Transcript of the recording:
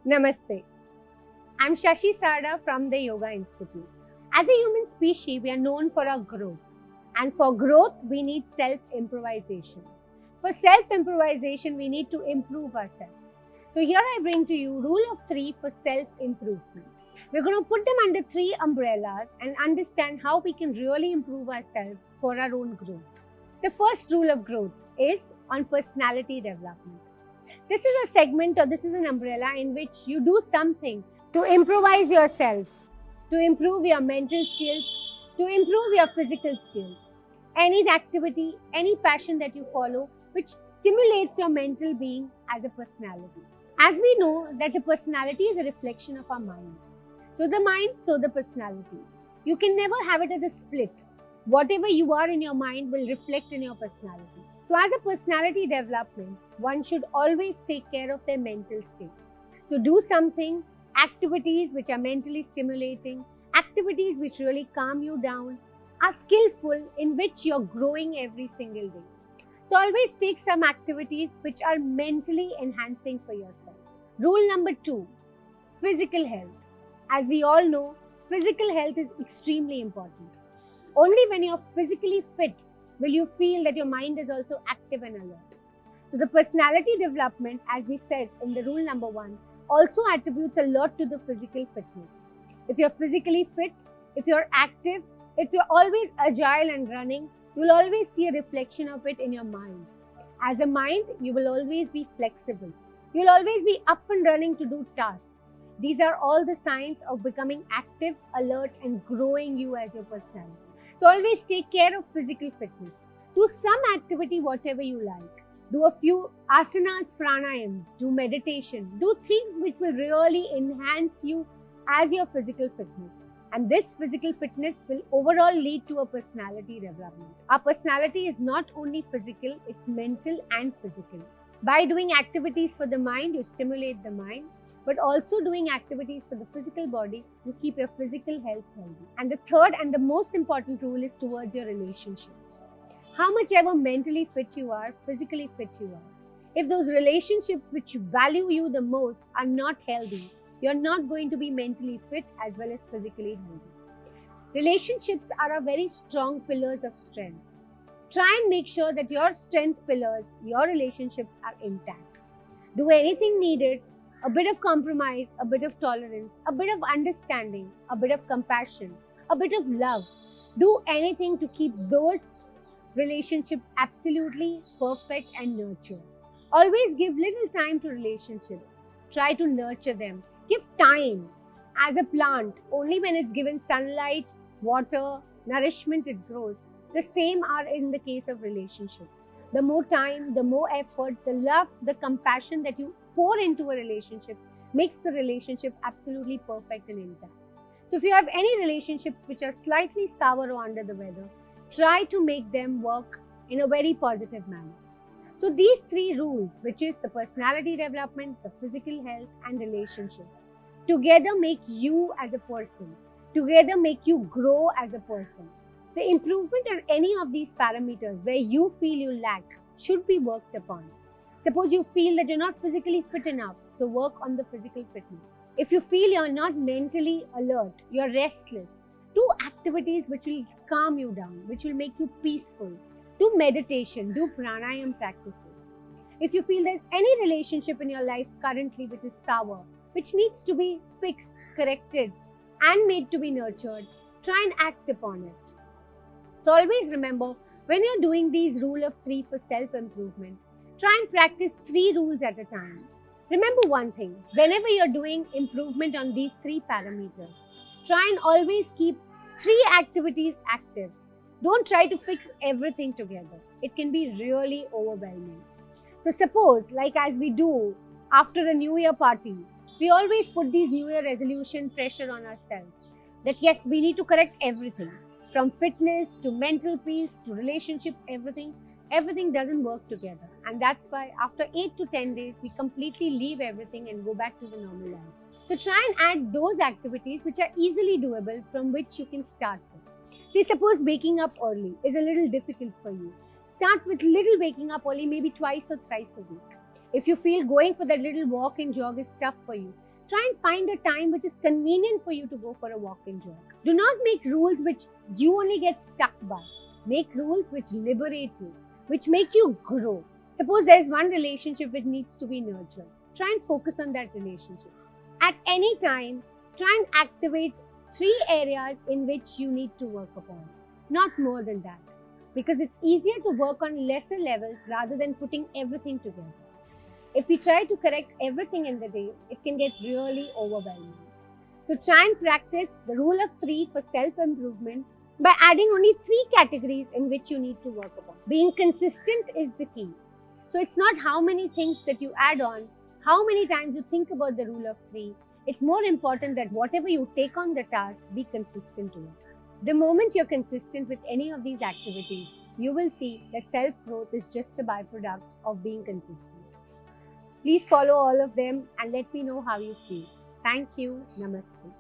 Namaste. I'm Shashi Sarda from the Yoga Institute. As a human species, we are known for our growth. And for growth, we need self-improvisation. For self-improvisation, we need to improve ourselves. So here I bring to you rule of 3 for self-improvement. We're going to put them under 3 umbrellas and understand how we can really improve ourselves for our own growth. The first rule of growth is on personality development. This is a segment or this is an umbrella in which you do something to improvise yourself, to improve your mental skills, to improve your physical skills. Any activity, any passion that you follow which stimulates your mental being as a personality. As we know that a personality is a reflection of our mind. So the mind, so the personality. You can never have it as a split. Whatever you are in your mind will reflect in your personality. So as a personality development, one should always take care of their mental state. So do something, activities which are mentally stimulating, activities which really calm you down, are skillful in which you're growing every single day. So always take some activities which are mentally enhancing for yourself. Rule number 2, physical health. As we all know, physical health is extremely important. Only when you're physically fit will you feel that your mind is also active and alert. So the personality development, as we said in the rule number 1, also attributes a lot to the physical fitness. If you're physically fit, if you're active, if you're always agile and running, you'll always see a reflection of it in your mind. As a mind, you will always be flexible. You'll always be up and running to do tasks. These are all the signs of becoming active, alert, and growing you as your personality. So always take care of physical fitness. Do some activity, whatever you like. Do a few asanas, pranayams, do meditation, do things which will really enhance you as your physical fitness. And this physical fitness will overall lead to a personality development. Our personality is not only physical, it's mental and physical. By doing activities for the mind, you stimulate the mind. But also doing activities for the physical body, you keep your physical health healthy. And the third and the most important rule is towards your relationships. How much ever mentally fit you are, physically fit you are. If those relationships which value you the most are not healthy, you're not going to be mentally fit as well as physically healthy. Relationships are a very strong pillars of strength. Try and make sure that your strength pillars, your relationships are intact. Do anything needed. A bit of compromise, a bit of tolerance, a bit of understanding, a bit of compassion, a bit of love. Do anything to keep those relationships absolutely perfect and nurtured. Always give little time to relationships. Try to nurture them. Give time. As a plant, only when it's given sunlight, water, nourishment, it grows. The same are in the case of relationship. The more time, the more effort, the love, the compassion that you pour into a relationship makes the relationship absolutely perfect and intact. So if you have any relationships which are slightly sour or under the weather, try to make them work in a very positive manner. So these 3 rules, which is the personality development, the physical health and relationships, together make you as a person, together make you grow as a person. The improvement of any of these parameters where you feel you lack should be worked upon. Suppose you feel that you're not physically fit enough, so work on the physical fitness. If you feel you're not mentally alert, you're restless, do activities which will calm you down, which will make you peaceful. Do meditation, do pranayam practices. If you feel there's any relationship in your life currently which is sour, which needs to be fixed, corrected, and made to be nurtured, try and act upon it. So always remember, when you're doing these rule of 3 for self-improvement, try and practice 3 rules at a time. Remember one thing, whenever you're doing improvement on these 3 parameters, try and always keep 3 activities active. Don't try to fix everything together. It can be really overwhelming. So suppose, like as we do after a New Year party, we always put these New Year resolution pressure on ourselves that yes, we need to correct everything. From fitness to mental peace to relationship, everything doesn't work together. And that's why after 8 to 10 days, we completely leave everything and go back to the normal life. So try and add those activities which are easily doable from which you can start with. See, suppose waking up early is a little difficult for you. Start with little waking up early, maybe twice or thrice a week. If you feel going for that little walk and jog is tough for you, try and find a time which is convenient for you to go for a walk and jog. Do not make rules which you only get stuck by. Make rules which liberate you, which make you grow. Suppose there is one relationship which needs to be nurtured. Try and focus on that relationship. At any time, try and activate 3 areas in which you need to work upon. Not more than that. Because it's easier to work on lesser levels rather than putting everything together. If we try to correct everything in the day, it can get really overwhelming. So try and practice the rule of 3 for self-improvement by adding only 3 categories in which you need to work upon. Being consistent is the key. So it's not how many things that you add on, how many times you think about the rule of 3. It's more important that whatever you take on the task, be consistent to it. The moment you're consistent with any of these activities, you will see that self-growth is just a byproduct of being consistent. Please follow all of them and let me know how you feel. Thank you. Namaste.